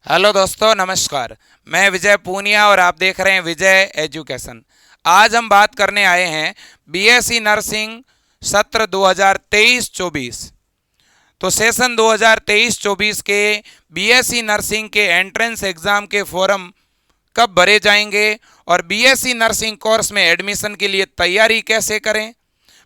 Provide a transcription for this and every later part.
Hello दोस्तों, नमस्कार। मैं विजय पूनिया और आप देख रहे हैं विजय एजुकेशन। आज हम बात करने आए हैं बीएससी नर्सिंग सत्र 2023-24। तो सेशन 2023-24 के बीएससी नर्सिंग के एंट्रेंस एग्ज़ाम के फॉर्म कब भरे जाएंगे और बीएससी नर्सिंग कोर्स में एडमिशन के लिए तैयारी कैसे करें,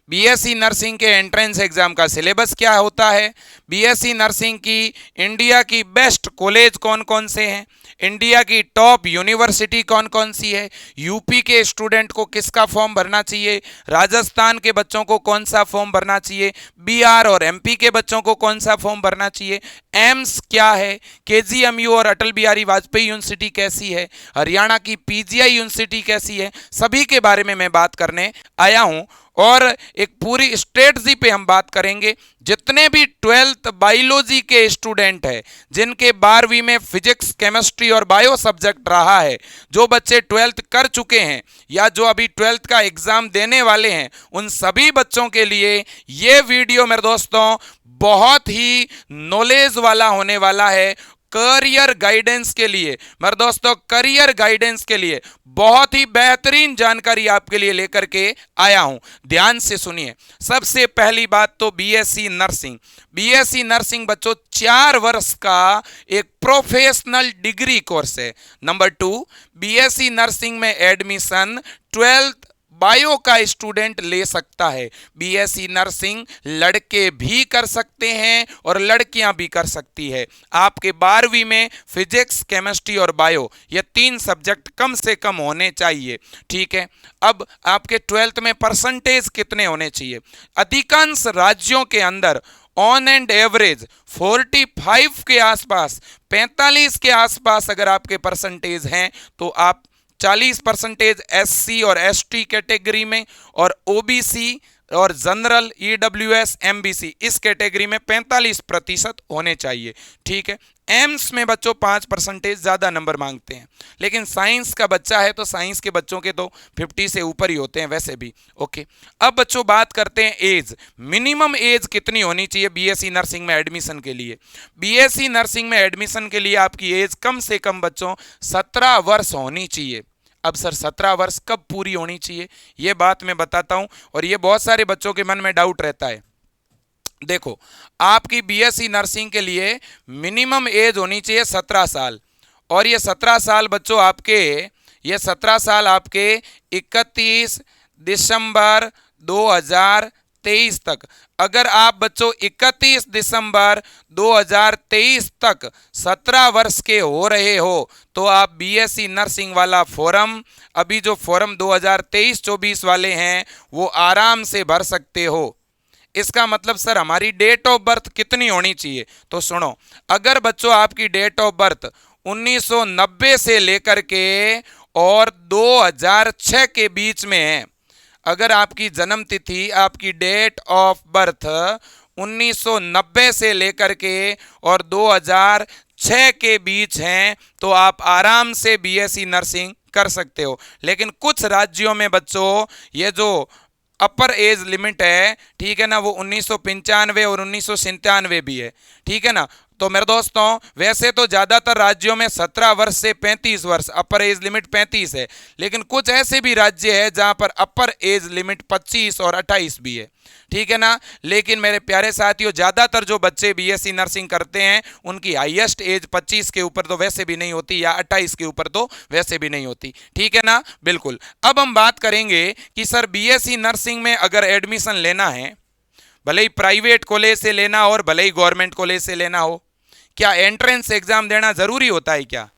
बीएससी नर्सिंग के एंट्रेंस एग्जाम का सिलेबस क्या होता है, बीएससी नर्सिंग की इंडिया की बेस्ट कॉलेज कौन कौन से हैं, इंडिया की टॉप यूनिवर्सिटी कौन कौन सी है, यूपी के स्टूडेंट को किसका फॉर्म भरना चाहिए, राजस्थान के बच्चों को कौन सा फॉर्म भरना चाहिए, बिहार और एमपी के बच्चों को कौन सा फॉर्म भरना चाहिए, एम्स क्या है, केजीएमयू और अटल बिहारी वाजपेयी यूनिवर्सिटी कैसी है, हरियाणा की पीजीआई यूनिवर्सिटी कैसी है, सभी के बारे में मैं बात करने आया हूं। और एक पूरी स्ट्रेटजी पे हम बात करेंगे। जितने भी 12th बायोलॉजी के स्टूडेंट हैं, जिनके 12वीं में फिजिक्स, केमिस्ट्री और बायो सब्जेक्ट रहा है, जो बच्चे 12th कर चुके हैं या जो अभी 12th का एग्जाम देने वाले हैं, उन सभी बच्चों के लिए ये वीडियो मेरे दोस्तों बहुत ही नॉलेज वाला होने वाला है। करियर गाइडेंस के लिए मेरे दोस्तों, करियर गाइडेंस के लिए बहुत ही बेहतरीन जानकारी आपके लिए लेकर के आया हूं। ध्यान से सुनिए। सबसे पहली बात तो बीएससी नर्सिंग। बीएससी नर्सिंग बच्चों 4 वर्ष का एक प्रोफेशनल डिग्री कोर्स है। नंबर 2, बीएससी नर्सिंग में एडमिशन 12th बायो का स्टूडेंट ले सकता है। बीएससी नर्सिंग लड़के भी कर सकते हैं और लड़कियां भी कर सकती है। आपके 12वीं में फिजिक्स, केमिस्ट्री और बायो, ये 3 सब्जेक्ट कम से कम होने चाहिए। ठीक है। अब आपके 12th में परसेंटेज कितने होने चाहिए? अधिकांश राज्यों के अंदर ऑन एंड एवरेज 45 के आसपास, 45 के आसपास अगर आपके परसेंटेज हैं तो आप 40% एससी और एसटी कैटेगरी में और ओबीसी और जनरल, ईडब्ल्यूएस, एमबीसी इस कैटेगरी में 45% होने चाहिए। ठीक है। एम्स में बच्चों 5% ज़्यादा नंबर मांगते हैं, लेकिन साइंस का बच्चा है तो साइंस के बच्चों के तो 50 से ऊपर ही होते हैं वैसे भी। ओके। अब बच्चों बात करते हैं एज। मिनिमम एज कितनी होनी चाहिए बीएससी नर्सिंग में एडमिशन के लिए? बीएससी नर्सिंग में एडमिशन के लिए आपकी एज कम से कम बच्चों 17 वर्ष होनी चाहिए। अब सर 17 वर्ष कब पूरी होनी चाहिए, ये बात मैं बताता हूं, और ये बहुत सारे बच्चों के मन में डाउट रहता है। देखो, आपकी बीएससी नर्सिंग के लिए मिनिमम एज होनी चाहिए 17 साल, और ये 17 साल बच्चों आपके, ये 17 साल आपके 31 दिसंबर 2023 तक, अगर आप बच्चों 31 दिसंबर 2023 तक 17 वर्ष के हो रहे हो तो आप बीएससी नर्सिंग वाला फॉर्म, अभी जो फॉर्म 2023-24 वाले हैं, वो आराम से भर सकते हो। इसका मतलब सर हमारी डेट ऑफ बर्थ कितनी होनी चाहिए? तो सुनो, अगर बच्चों आपकी डेट ऑफ बर्थ 1990 से लेकर के और 2006 के बीच में है, अगर आपकी जन्म तिथि, आपकी डेट ऑफ बर्थ 1990 से लेकर के और 2006 के बीच हैं, तो आप आराम से बीएससी नर्सिंग कर सकते हो। लेकिन कुछ राज्यों में बच्चों ये जो अपर एज लिमिट है, ठीक है ना, वो 1995 और 1997 भी है। ठीक है ना। तो मेरे दोस्तों, वैसे तो ज़्यादातर राज्यों में 17 वर्ष से 35 वर्ष अपर एज लिमिट 35 है, लेकिन कुछ ऐसे भी राज्य है जहां पर अपर एज लिमिट 25 और 28 भी है। ठीक है ना। लेकिन मेरे प्यारे साथियों, ज़्यादातर जो बच्चे बीएससी नर्सिंग करते हैं उनकी हाईएस्ट एज 25 के ऊपर तो वैसे भी नहीं होती, या 28 के ऊपर तो वैसे भी नहीं होती। ठीक है ना। बिल्कुल। अब हम बात करेंगे कि सर बीएससी नर्सिंग में अगर एडमिशन लेना है, भले ही प्राइवेट कॉलेज से लेना हो और भले ही गवर्नमेंट कॉलेज से लेना हो, क्या एंट्रेंस एग्जाम देना जरूरी होता है क्या?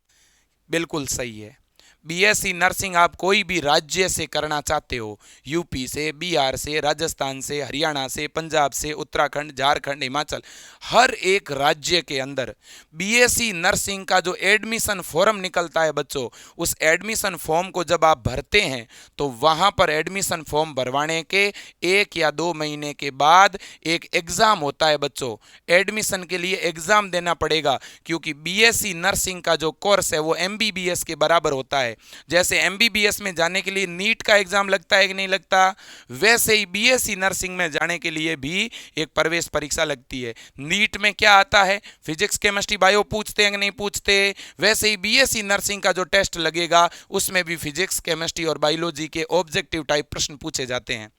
बिल्कुल सही है। बीएससी नर्सिंग आप कोई भी राज्य से करना चाहते हो, यूपी से, बिहार से, राजस्थान से, हरियाणा से, पंजाब से, उत्तराखंड, झारखंड, हिमाचल, हर एक राज्य के अंदर बीएससी नर्सिंग का जो एडमिशन फॉर्म निकलता है बच्चों, उस एडमिशन फॉर्म को जब आप भरते हैं तो वहाँ पर एडमिशन फॉर्म भरवाने के 1 या 2 महीने के बाद एक एग्ज़ाम होता है बच्चों। एडमिशन के लिए एग्ज़ाम देना पड़ेगा, क्योंकि बीएससी नर्सिंग का जो कोर्स है वो एमबीबीएस के बराबर होता है। है। जैसे एमबीबीएस में जाने के लिए नीट का एग्जाम लगता है कि नहीं लगता, वैसे ही बीएससी नर्सिंग में जाने के लिए भी एक प्रवेश परीक्षा लगती है। नीट में क्या आता है, फिजिक्स केमिस्ट्री बायो पूछते हैं कि नहीं पूछते, वैसे ही बीएससी नर्सिंग का जो टेस्ट लगेगा उसमें भी फिजिक्स केमिस्ट्री और बायोलॉजी के ऑब्जेक्टिव टाइप प्रश्न पूछे जाते हैं।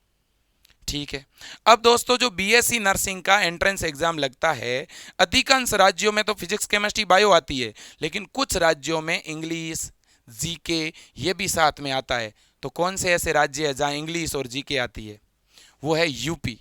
ठीक है। अब दोस्तों जो बीएससी नर्सिंग का एंट्रेंस एग्जाम लगता है, अधिकांश राज्यों में तो फिजिक्स केमिस्ट्री बायो आती है, लेकिन कुछ राज्यों में इंग्लिश जीके ये भी साथ में आता है। तो कौन से ऐसे राज्य है जहां इंग्लिश और जीके आती है, वो है यूपी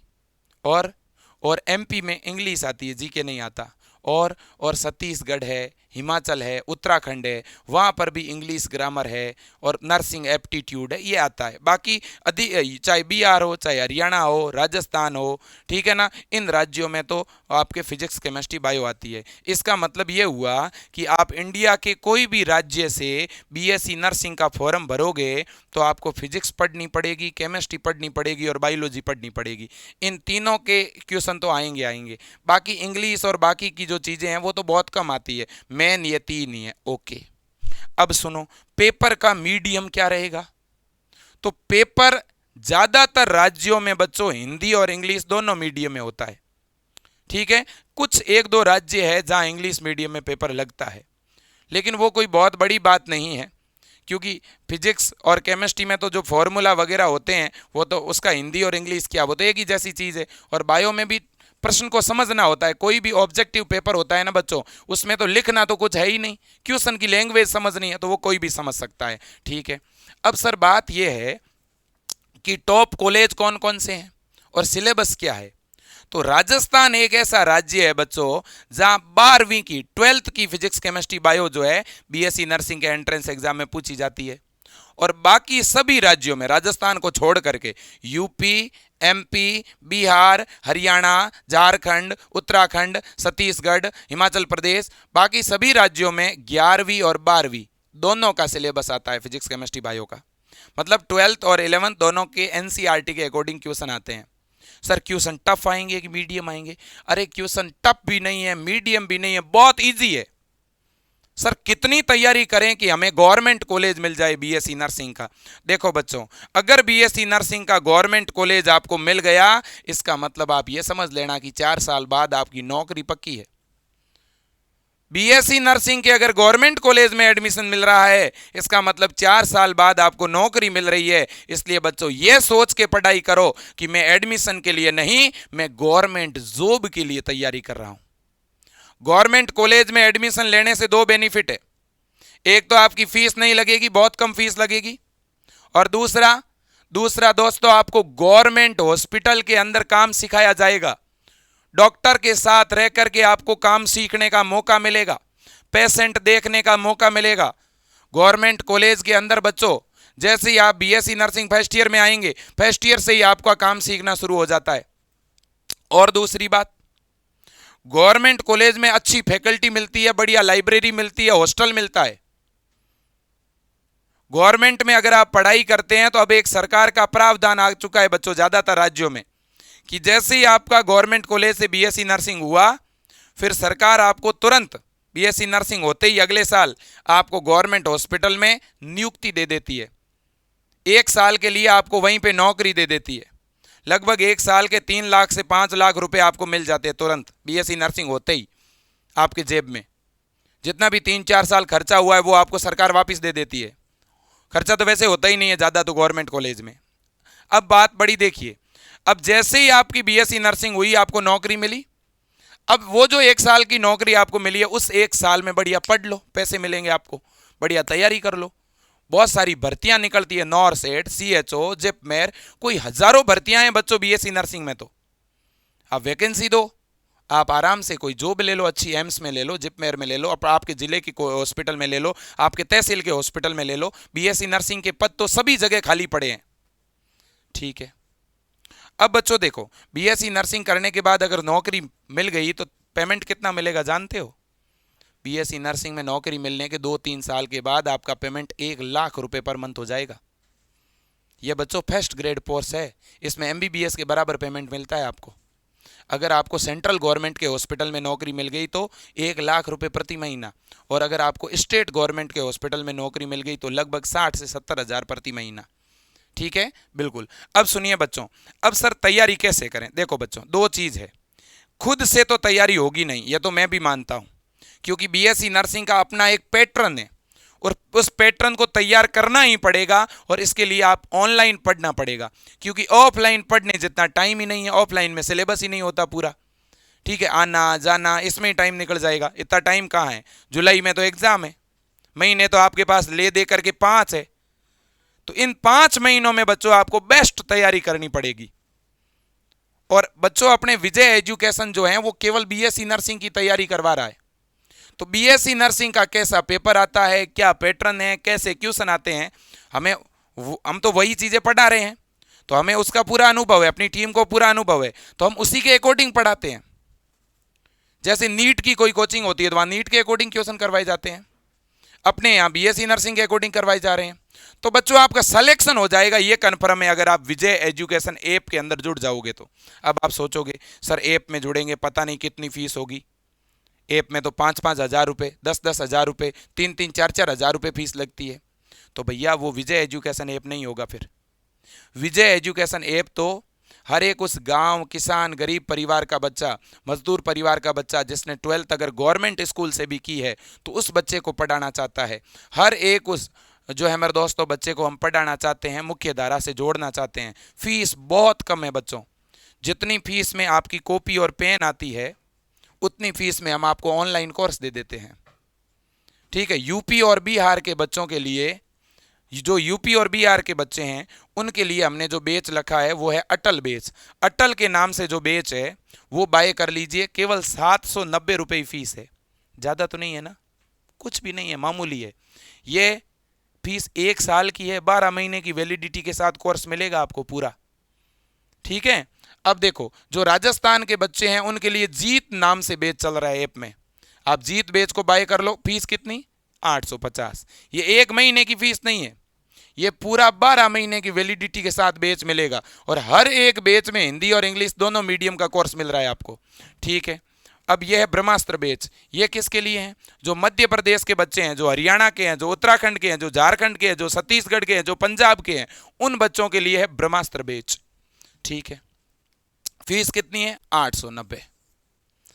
और एमपी में इंग्लिश आती है, जीके नहीं आता। और छत्तीसगढ़ है, हिमाचल है, उत्तराखंड है, वहाँ पर भी इंग्लिश ग्रामर है और नर्सिंग एप्टीट्यूड है, ये आता है। बाकी चाहे बिहार हो, चाहे हरियाणा हो, राजस्थान हो, ठीक है ना, इन राज्यों में तो आपके फिजिक्स केमिस्ट्री बायो आती है। इसका मतलब ये हुआ कि आप इंडिया के कोई भी राज्य से बीएससी नर्सिंग का फॉर्म भरोगे तो आपको फिजिक्स पढ़नी पड़ेगी, केमिस्ट्री पढ़नी पड़ेगी और बायोलॉजी पढ़नी पड़ेगी। इन तीनों के क्वेश्चन तो आएंगे। बाकी इंग्लिश और बाकी की जो चीज़ें हैं वो तो बहुत कम आती है, मेन ये तीन ही है। ओके, अब सुनो, पेपर का मीडियम क्या रहेगा। तो पेपर ज्यादातर राज्यों में बच्चों हिंदी और इंग्लिश दोनों मीडियम में होता है। ठीक है, कुछ एक दो राज्य है जहां इंग्लिश मीडियम में पेपर लगता है, लेकिन वो कोई बहुत बड़ी बात नहीं है, क्योंकि फिजिक्स और केमिस्ट्री में तो जो फॉर्मूला वगैरह होते हैं वो तो उसका हिंदी और इंग्लिश क्या, वो तो एक ही जैसी चीज़ है। और बायो में भी प्रश्न को समझना होता है, कोई भी ऑब्जेक्टिव पेपर होता है ना बच्चों, उसमें तो लिखना तो कुछ है ही नहीं, क्वेश्चन की लैंग्वेज समझनी है तो वो कोई भी समझ सकता है। ठीक है, अब सर बात यह है कि टॉप कॉलेज कौन कौन से हैं और सिलेबस क्या है। तो राजस्थान एक ऐसा राज्य है बच्चों जहां 12वीं की 12th की फिजिक्स केमिस्ट्री बायो जो है बीएससी नर्सिंग के एंट्रेंस एग्जाम में पूछी जाती है। और बाकी सभी राज्यों में राजस्थान को छोड़ करके यूपी, एमपी, बिहार, हरियाणा, झारखंड, उत्तराखंड, छत्तीसगढ़, हिमाचल प्रदेश, बाकी सभी राज्यों में 11वीं और 12वीं दोनों का सिलेबस आता है फिजिक्स केमिस्ट्री बायो का। मतलब 12th और 11th दोनों के एनसीईआरटी के अकॉर्डिंग क्वेश्चन आते हैं। सर क्वेश्चन टफ आएंगे कि मीडियम आएंगे? अरे क्वेश्चन टफ भी नहीं है, मीडियम भी नहीं है, बहुत इजी है। सर कितनी तैयारी करें कि हमें गवर्नमेंट कॉलेज मिल जाए बीएससी नर्सिंग का? देखो बच्चों, अगर बीएससी नर्सिंग का गवर्नमेंट कॉलेज आपको मिल गया, इसका मतलब आप ये समझ लेना कि 4 साल बाद आपकी नौकरी पक्की है। बीएससी नर्सिंग के अगर गवर्नमेंट कॉलेज में एडमिशन मिल रहा है, इसका मतलब 4 साल बाद आपको नौकरी मिल रही है। इसलिए बच्चों ये सोच के पढ़ाई करो कि मैं एडमिशन के लिए नहीं, मैं गवर्नमेंट जॉब के लिए तैयारी कर रहा हूं। गवर्नमेंट कॉलेज में एडमिशन लेने से 2 बेनिफिट है। एक तो आपकी फीस नहीं लगेगी, बहुत कम फीस लगेगी, और दूसरा दोस्तों आपको गवर्नमेंट हॉस्पिटल के अंदर काम सिखाया जाएगा। डॉक्टर के साथ रह करके आपको काम सीखने का मौका मिलेगा, पेशेंट देखने का मौका मिलेगा गवर्नमेंट कॉलेज के अंदर। बच्चों जैसे ही आप बीएससी नर्सिंग फर्स्ट ईयर में आएंगे, फर्स्ट ईयर से ही आपका काम सीखना शुरू हो जाता है। और दूसरी बात, गवर्नमेंट कॉलेज में अच्छी फैकल्टी मिलती है, बढ़िया लाइब्रेरी मिलती है, हॉस्टल मिलता है। गवर्नमेंट में अगर आप पढ़ाई करते हैं तो अब एक सरकार का प्रावधान आ चुका है बच्चों ज्यादातर राज्यों में, कि जैसे ही आपका गवर्नमेंट कॉलेज से बीएससी नर्सिंग हुआ, फिर सरकार आपको तुरंत बीएससी नर्सिंग होते ही अगले साल आपको गवर्नमेंट हॉस्पिटल में नियुक्ति दे देती है। 1 साल के लिए आपको वहीं पे नौकरी दे देती है। लगभग 1 साल के 3 लाख से 5 लाख रुपए आपको मिल जाते हैं तुरंत बीएससी नर्सिंग होते ही आपके जेब में। जितना भी 3-4 साल खर्चा हुआ है वो आपको सरकार वापस दे देती है। खर्चा तो वैसे होता ही नहीं है ज़्यादा तो गवर्नमेंट कॉलेज में। अब बात बड़ी देखिए, अब जैसे ही आपकी बीएससी नर्सिंग हुई, आपको नौकरी मिली। अब वो जो 1 साल की नौकरी आपको मिली है, उस 1 साल में बढ़िया पढ़ लो, पैसे मिलेंगे आपको, बढ़िया तैयारी कर लो। बहुत सारी भर्तियां निकलती है, नॉरसेट, सीएचओ, जिपमेर, कोई हजारों भर्तियां हैं बच्चों बीएससी नर्सिंग में। तो आप वैकेंसी दो, आप आराम से कोई जॉब ले लो, अच्छी एम्स में ले लो, जिपमेर में ले लो, आपके जिले की हॉस्पिटल में ले लो, आपके तहसील के हॉस्पिटल में ले लो। बीएससी नर्सिंग के पद तो सभी जगह खाली पड़े हैं। ठीक है, अब बच्चों देखो, बीएससी नर्सिंग करने के बाद अगर नौकरी मिल गई तो पेमेंट कितना मिलेगा जानते हो? बीएससी नर्सिंग में नौकरी मिलने के 2-3 साल के बाद आपका पेमेंट 1 लाख रुपए पर मंथ हो जाएगा। यह बच्चों फर्स्ट ग्रेड कोर्स है, इसमें एमबीबीएस के बराबर पेमेंट मिलता है आपको। अगर आपको सेंट्रल गवर्नमेंट के हॉस्पिटल में नौकरी मिल गई तो 1 लाख रुपए प्रति महीना, और अगर आपको स्टेट गवर्नमेंट के हॉस्पिटल में नौकरी मिल गई तो लगभग 60 से 70 हज़ार प्रति महीना। ठीक है, बिल्कुल। अब सुनिए बच्चों, अब सर तैयारी कैसे करें? देखो बच्चों, दो चीज़ है, खुद से तो तैयारी होगी नहीं, ये तो मैं भी मानता हूं, क्योंकि बीएससी नर्सिंग का अपना एक पैटर्न है और उस पैटर्न को तैयार करना ही पड़ेगा, और इसके लिए आप ऑनलाइन पढ़ना पड़ेगा, क्योंकि ऑफलाइन पढ़ने जितना टाइम ही नहीं है, ऑफलाइन में सिलेबस ही नहीं होता पूरा। ठीक है, आना जाना इसमें ही टाइम निकल जाएगा, इतना टाइम कहाँ है? जुलाई में तो एग्जाम है, महीने तो आपके पास ले दे करके 5 है, तो इन 5 महीनों में बच्चों आपको बेस्ट तैयारी करनी पड़ेगी। और बच्चों अपने विजय एजुकेशन जो है वो केवल बीएससी नर्सिंग की तैयारी करवा रहा है, तो बीएससी नर्सिंग का कैसा पेपर आता है, क्या पैटर्न है, कैसे क्वेश्चन आते हैं, हम तो वही चीजें पढ़ा रहे हैं, तो हमें उसका पूरा अनुभव है, अपनी टीम को पूरा अनुभव है, तो हम उसी के अकॉर्डिंग पढ़ाते हैं। जैसे नीट की कोई कोचिंग होती है तो वहां नीट के अकॉर्डिंग क्वेश्चन करवाए जाते हैं, अपने यहाँ बीएससी नर्सिंग के अकॉर्डिंग करवाए जा रहे हैं। तो बच्चों आपका सिलेक्शन हो जाएगा, ये कन्फर्म है, अगर आप विजय एजुकेशन ऐप के अंदर जुड़ जाओगे तो। अब आप सोचोगे सर ऐप में जुड़ेंगे पता नहीं कितनी फीस होगी, ऐप में तो 5-5 हज़ार रुपये, 10-10 हज़ार रुपये, 3-3, 4-4 हज़ार रुपये फीस लगती है। तो भैया वो विजय एजुकेशन ऐप नहीं होगा फिर। विजय एजुकेशन ऐप तो हर एक उस गांव, किसान, गरीब परिवार का बच्चा, मजदूर परिवार का बच्चा जिसने 12th अगर गवर्नमेंट स्कूल से भी की है तो उस बच्चे को पढ़ाना चाहता है। हर एक उस जो है मेरे दोस्तों बच्चे को हम पढ़ाना चाहते हैं, मुख्य धारा से जोड़ना चाहते हैं। फीस बहुत कम है बच्चों, जितनी फीस में आपकी कॉपी और पेन आती है उतनी फीस में हम आपको ऑनलाइन कोर्स दे देते हैं। ठीक है, यूपी और बिहार के बच्चों के लिए, जो यूपी और बिहार के बच्चे हैं उनके लिए हमने जो बेच रखा है वो है अटल बेच। अटल के नाम से जो बेच है वो बाय कर लीजिए, केवल 790 रुपये ही फीस है, ज़्यादा तो नहीं है ना, कुछ भी नहीं है, मामूली है। ये फीस 1 साल की है, 12 महीने की वैलिडिटी के साथ कोर्स मिलेगा आपको पूरा। ठीक है, अब देखो जो राजस्थान के बच्चे हैं उनके लिए जीत नाम से बेच चल रहा है ऐप में, आप जीत बेच को बाय कर लो। फीस कितनी? 850। ये 1 महीने की फीस नहीं है, ये पूरा 12 महीने की वैलिडिटी के साथ बेच मिलेगा, और हर एक बेच में हिंदी और इंग्लिश दोनों मीडियम का कोर्स मिल रहा है आपको। ठीक है, अब यह है ब्रह्मास्त्र बेच, ये किसके लिए है? जो मध्य प्रदेश के बच्चे हैं, जो हरियाणा के हैं, जो उत्तराखंड के हैं, जो झारखंड के हैं, जो छत्तीसगढ़ के हैं, जो पंजाब के हैं, उन बच्चों के लिए है ब्रह्मास्त्र बेच। ठीक है, फीस कितनी है? 890,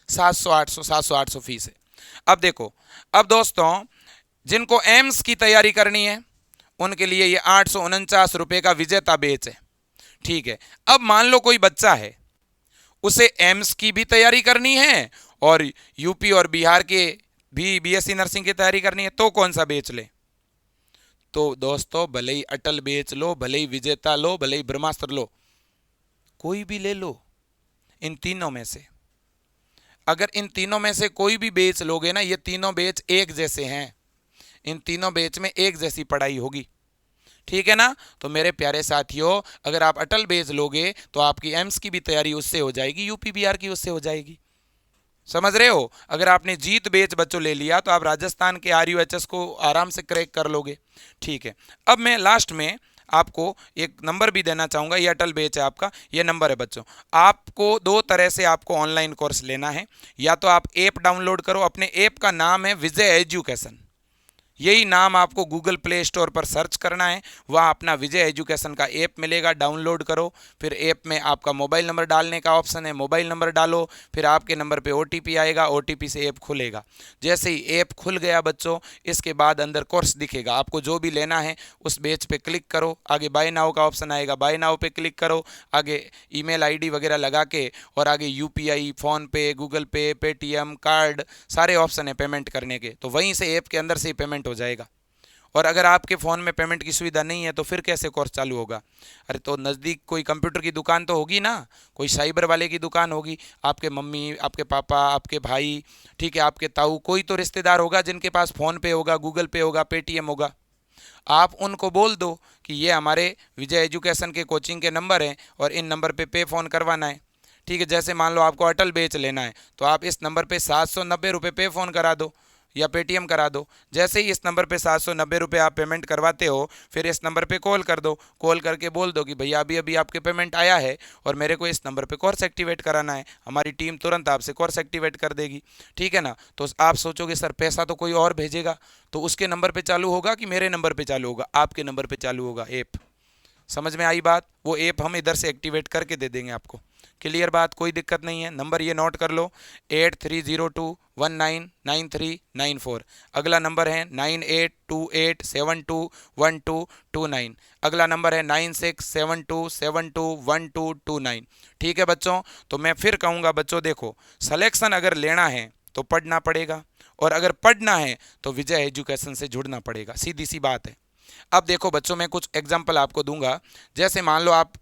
700, 800, 700, 800 फीस है। अब देखो, अब दोस्तों जिनको एम्स की तैयारी करनी है उनके लिए ये 849 रुपये का विजेता बेच है। ठीक है, अब मान लो कोई बच्चा है उसे एम्स की भी तैयारी करनी है और यूपी और बिहार के भी बीएससी नर्सिंग की तैयारी करनी है, तो कौन सा बेच ले? तो दोस्तों भले ही अटल बेच लो, भले ही विजेता लो, भले ही ब्रह्मास्त्र लो, कोई भी ले लो इन तीनों में से। अगर इन तीनों में से कोई भी बेच लोगे ना, ये तीनों बेच एक जैसे हैं, इन तीनों बेच में एक जैसी पढ़ाई होगी। ठीक है ना? तो मेरे प्यारे साथियों, अगर आप अटल बेच लोगे तो आपकी एम्स की भी तैयारी उससे हो जाएगी, यूपी बिहार की उससे हो जाएगी। समझ रहे हो? अगर आपने जीत बेच बच्चों ले लिया तो आप राजस्थान के RUHS को आराम से क्रैक कर लोगे। ठीक है, अब मैं लास्ट में आपको एक नंबर भी देना चाहूँगा, ये अटल बेच है आपका, ये नंबर है बच्चों। आपको 2 तरह से आपको ऑनलाइन कोर्स लेना है, या तो आप ऐप डाउनलोड करो, अपने ऐप का नाम है विजय एजुकेशन, यही नाम आपको गूगल प्ले स्टोर पर सर्च करना है, वहाँ अपना विजय एजुकेशन का ऐप मिलेगा, डाउनलोड करो। फिर ऐप में आपका मोबाइल नंबर डालने का ऑप्शन है, मोबाइल नंबर डालो, फिर आपके नंबर पे OTP आएगा, OTP से ऐप खुलेगा। जैसे ही ऐप खुल गया बच्चों, इसके बाद अंदर कोर्स दिखेगा, आपको जो भी लेना है उस बेच पे क्लिक करो, आगे बाय नाउ का ऑप्शन आएगा, बाय नाउ पे क्लिक करो, आगे ईमेल ID वगैरह लगा के, और आगे UPI, फ़ोनपे, गूगल पे, पेटीएम, कार्ड, सारे ऑप्शन है पेमेंट करने के, तो वहीं से ऐप के अंदर से ही पेमेंट हो जाएगा। और अगर आपके फ़ोन में पेमेंट की सुविधा नहीं है तो फिर कैसे कोर्स चालू होगा? अरे तो नज़दीक कोई कंप्यूटर की दुकान तो होगी ना, कोई साइबर वाले की दुकान होगी, आपके मम्मी, आपके पापा, आपके भाई, ठीक है, आपके ताऊ, कोई तो रिश्तेदार होगा जिनके पास फ़ोन पे होगा, गूगल पे होगा, पेटीएम होगा। आप उनको बोल दो कि ये हमारे विजय एजुकेशन के कोचिंग के नंबर हैं और इन नंबर पे फ़ोन करवाना है। ठीक है, जैसे मान लो आपको अटल बेच लेना है तो आप इस नंबर पे 790 रुपये पे फ़ोन करा दो, या पेटीएम करा दो। जैसे ही इस नंबर पे 790 रुपये आप पेमेंट करवाते हो, फिर इस नंबर पे कॉल कर दो। कॉल करके बोल दो कि भैया अभी अभी आपके पेमेंट आया है और मेरे को इस नंबर पे कोर्स एक्टिवेट कराना है। हमारी टीम तुरंत आपसे कोर्स एक्टिवेट कर देगी, ठीक है ना। तो आप सोचोगे सर पैसा तो कोई और भेजेगा, तो उसके नंबर पे चालू होगा कि मेरे नंबर पे चालू होगा? आपके नंबर पे चालू होगा ऐप। समझ में आई बात? वो ऐप हम इधर से एक्टिवेट करके दे देंगे आपको। क्लियर बात? कोई दिक्कत नहीं है। नंबर ये नोट कर लो, 8302199394। अगला नंबर है 9828721229। अगला नंबर है 9672721229। ठीक है बच्चों, तो मैं फिर कहूँगा बच्चों, देखो सिलेक्शन अगर लेना है तो पढ़ना पड़ेगा, और अगर पढ़ना है तो विजय एजुकेशन से जुड़ना पड़ेगा। सीधी सी बात है। अब देखो बच्चों, मैं कुछ एग्जाम्पल आपको दूंगा। जैसे मान लो आप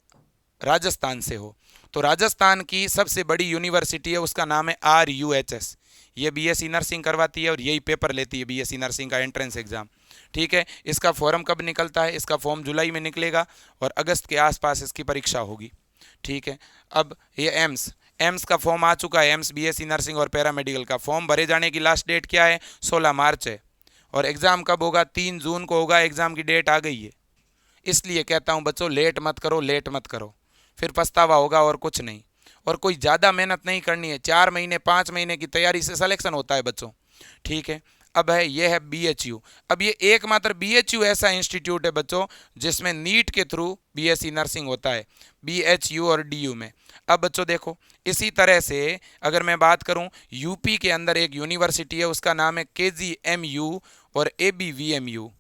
राजस्थान से हो, तो राजस्थान की सबसे बड़ी यूनिवर्सिटी है, उसका नाम है RUHS। ये बीएससी नर्सिंग करवाती है और यही पेपर लेती है बीएससी नर्सिंग का एंट्रेंस एग्जाम। ठीक है, इसका फॉर्म कब निकलता है? इसका फॉर्म जुलाई में निकलेगा और अगस्त के आसपास इसकी परीक्षा होगी। ठीक है, अब ये एम्स का फॉर्म आ चुका है। एम्स बीएससी नर्सिंग और पैरामेडिकल का फॉर्म भरे जाने की लास्ट डेट क्या है? 16 मार्च है। और एग्ज़ाम कब होगा? 3 जून को होगा। एग्ज़ाम की डेट आ गई है। इसलिए कहता हूं बच्चों, लेट मत करो, लेट मत करो, फिर पछतावा होगा और कुछ नहीं। और कोई ज़्यादा मेहनत नहीं करनी है। 4 महीने 5 महीने की तैयारी से सिलेक्शन होता है बच्चों। ठीक है, अब है ये है BHU। अब ये एकमात्र BHU ऐसा इंस्टीट्यूट है बच्चों जिसमें नीट के थ्रू बीएससी नर्सिंग होता है, BHU और DU में। अब बच्चों देखो, इसी तरह से अगर मैं बात करूं, यूपी के अंदर एक यूनिवर्सिटी है, उसका नाम है KGMU और ABVMU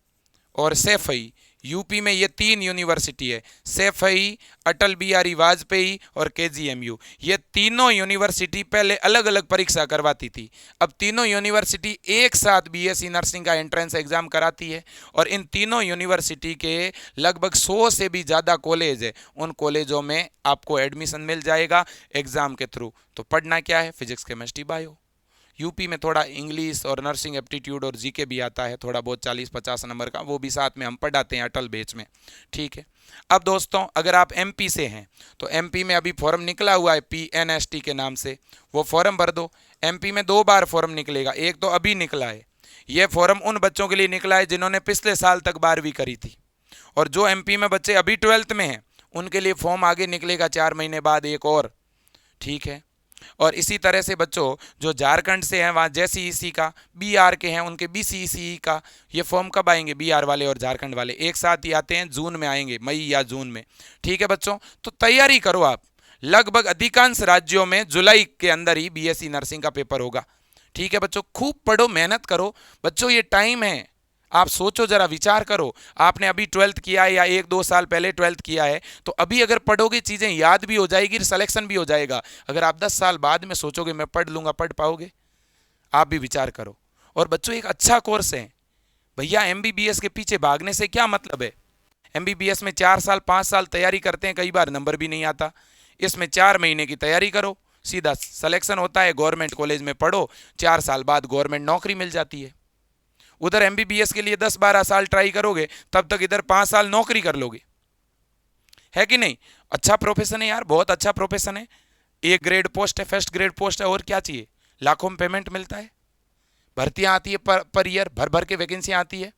और सैफई। यूपी में ये 3 यूनिवर्सिटी है, सैफई, अटल बिहारी वाजपेयी और KGMU। ये तीनों यूनिवर्सिटी पहले अलग अलग परीक्षा करवाती थी। अब तीनों यूनिवर्सिटी एक साथ बीएससी नर्सिंग का एंट्रेंस एग्जाम कराती है, और इन तीनों यूनिवर्सिटी के लगभग 100 से भी ज़्यादा कॉलेज है। उन कॉलेजों में आपको एडमिशन मिल जाएगा एग्ज़ाम के थ्रू। तो पढ़ना क्या है? Physics, chemistry, bio. यूपी में थोड़ा इंग्लिश और नर्सिंग एप्टीट्यूड और जीके भी आता है, थोड़ा बहुत 40-50 नंबर का, वो भी साथ में हम पढ़ाते हैं अटल बैच में। ठीक है, अब दोस्तों अगर आप MP से हैं तो MP में अभी फॉर्म निकला हुआ है PNST के नाम से, वो फॉर्म भर दो। MP में 2 बार फॉर्म निकलेगा, एक तो अभी निकला है। ये फॉर्म उन बच्चों के लिए निकला है जिन्होंने पिछले साल तक 12वीं करी थी, और जो MP में बच्चे अभी 12th में हैं उनके लिए फॉर्म आगे निकलेगा 4 महीने बाद एक और। ठीक है, और इसी तरह से बच्चों जो झारखंड से हैं वहाँ JCEC का, BR के हैं उनके BCECE का ये फॉर्म कब आएंगे? BR वाले और झारखंड वाले एक साथ ही आते हैं, जून में आएंगे, मई या जून में। ठीक है बच्चों, तो तैयारी करो आप। लगभग अधिकांश राज्यों में जुलाई के अंदर ही BSc नर्सिंग का पेपर होगा। ठीक है बच्चों, खूब पढ़ो, मेहनत करो बच्चों, ये टाइम है। आप सोचो, जरा विचार करो, आपने अभी 12th किया है या 1-2 साल पहले 12th किया है, तो अभी अगर पढ़ोगे चीज़ें याद भी हो जाएगी, सिलेक्शन भी हो जाएगा। अगर आप 10 साल बाद में सोचोगे मैं पढ़ लूँगा, पढ़ पाओगे? आप भी विचार करो। और बच्चों एक अच्छा कोर्स है भैया, MBBS के पीछे भागने से क्या मतलब है? MBBS में 4 साल 5 साल तैयारी करते हैं, कई बार नंबर भी नहीं आता। इसमें 4 महीने की तैयारी करो, सीधा सिलेक्शन होता है, गवर्नमेंट कॉलेज में पढ़ो, 4 साल बाद गवर्नमेंट नौकरी मिल जाती है। उधर MBBS के लिए 10-12 साल ट्राई करोगे, तब तक इधर 5 साल नौकरी कर लोगे, है कि नहीं? अच्छा प्रोफेशन है यार, बहुत अच्छा प्रोफेशन है। A ग्रेड पोस्ट है, फर्स्ट ग्रेड पोस्ट है, और क्या चाहिए? लाखों में पेमेंट मिलता है, भर्तियां आती है पर ईयर, भर भर के वैकेंसियां आती है।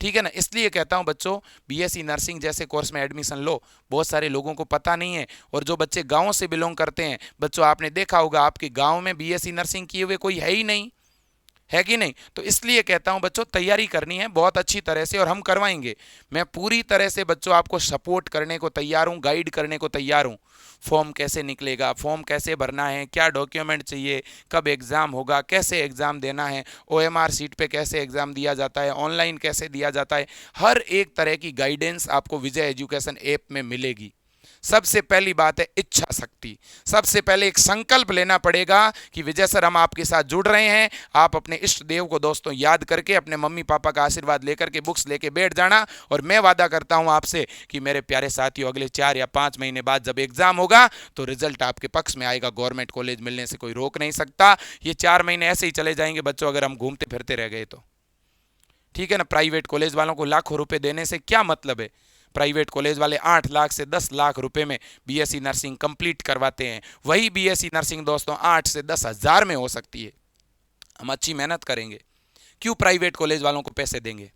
ठीक है ना, इसलिए कहता हूं बच्चों, BSc नर्सिंग जैसे कोर्स में एडमिशन लो। बहुत सारे लोगों को पता नहीं है, और जो बच्चे गाँव से बिलोंग करते हैं बच्चों, आपने देखा होगा आपके गाँव में BSc नर्सिंग किए हुए कोई है ही नहीं, है कि नहीं? तो इसलिए कहता हूं बच्चों, तैयारी करनी है बहुत अच्छी तरह से, और हम करवाएंगे। मैं पूरी तरह से बच्चों आपको सपोर्ट करने को तैयार हूं, गाइड करने को तैयार हूं। फॉर्म कैसे निकलेगा, फॉर्म कैसे भरना है, क्या डॉक्यूमेंट चाहिए, कब एग्ज़ाम होगा, कैसे एग्ज़ाम देना है, OMR सीट पे कैसे एग्ज़ाम दिया जाता है, ऑनलाइन कैसे दिया जाता है, हर एक तरह की गाइडेंस आपको विजय एजुकेशन ऐप में मिलेगी। सबसे पहली बात है इच्छा शक्ति। सबसे पहले एक संकल्प लेना पड़ेगा कि विजय सर हम आपके साथ जुड़ रहे हैं। आप अपने इष्ट देव को दोस्तों याद करके, अपने मम्मी पापा का आशीर्वाद लेकर के बुक्स लेके बैठ जाना, और मैं वादा करता हूं आपसे कि मेरे प्यारे साथियों, अगले 4 या 5 महीने बाद जब एग्जाम होगा तो रिजल्ट आपके पक्ष में आएगा। गवर्नमेंट कॉलेज मिलने से कोई रोक नहीं सकता। ये 4 महीने ऐसे ही चले जाएंगे बच्चों, अगर हम घूमते फिरते रह गए तो। ठीक है ना, प्राइवेट कॉलेज वालों को लाखों रुपए देने से क्या मतलब है? प्राइवेट कॉलेज वाले 8 लाख से 10 लाख रुपए में BSc नर्सिंग कंप्लीट करवाते हैं। वही BSc नर्सिंग दोस्तों 8 से 10 हज़ार में हो सकती है। हम अच्छी मेहनत करेंगे, क्यों प्राइवेट कॉलेज वालों को पैसे देंगे?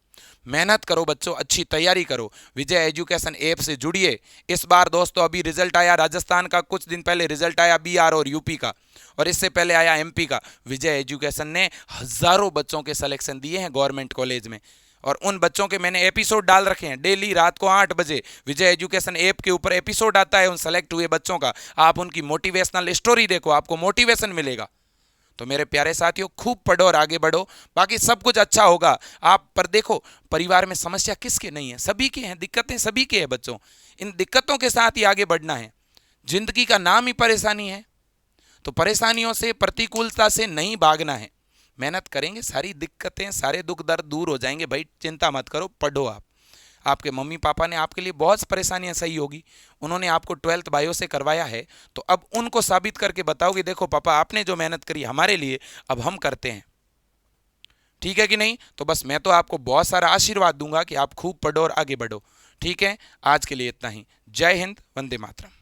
मेहनत करो बच्चों, अच्छी तैयारी करो, विजय एजुकेशन ऐप से जुड़िए। इस बार दोस्तों अभी रिजल्ट आया राजस्थान का, कुछ दिन पहले रिजल्ट आया बिहार और यूपी का, और इससे पहले आया एमपी का। विजय एजुकेशन ने हजारों बच्चों के सिलेक्शन दिए हैं गवर्नमेंट कॉलेज में, और उन बच्चों के मैंने एपिसोड डाल रखे हैं। डेली रात को 8 बजे विजय एजुकेशन ऐप के ऊपर एपिसोड आता है उन सेलेक्ट हुए बच्चों का। आप उनकी मोटिवेशनल स्टोरी देखो, आपको मोटिवेशन मिलेगा। तो मेरे प्यारे साथियों, खूब पढ़ो और आगे बढ़ो, बाकी सब कुछ अच्छा होगा। आप पर देखो, परिवार में समस्या किसके नहीं है? सभी के हैं, दिक्कतें सभी के हैं बच्चों। इन दिक्कतों के साथ ही आगे बढ़ना है। जिंदगी का नाम ही परेशानी है, तो परेशानियों से, प्रतिकूलता से नहीं भागना है। मेहनत करेंगे, सारी दिक्कतें, सारे दुख दर्द दूर हो जाएंगे। भाई चिंता मत करो, पढ़ो आप। आपके मम्मी पापा ने आपके लिए बहुत परेशानियां सही होगी, उन्होंने आपको 12th बायो से करवाया है, तो अब उनको साबित करके बताओगे, देखो पापा आपने जो मेहनत करी हमारे लिए, अब हम करते हैं। ठीक है कि नहीं? तो बस मैं तो आपको बहुत सारा आशीर्वाद दूंगा कि आप खूब पढ़ो और आगे बढ़ो। ठीक है, आज के लिए इतना ही। जय हिंद, वंदे मातरम।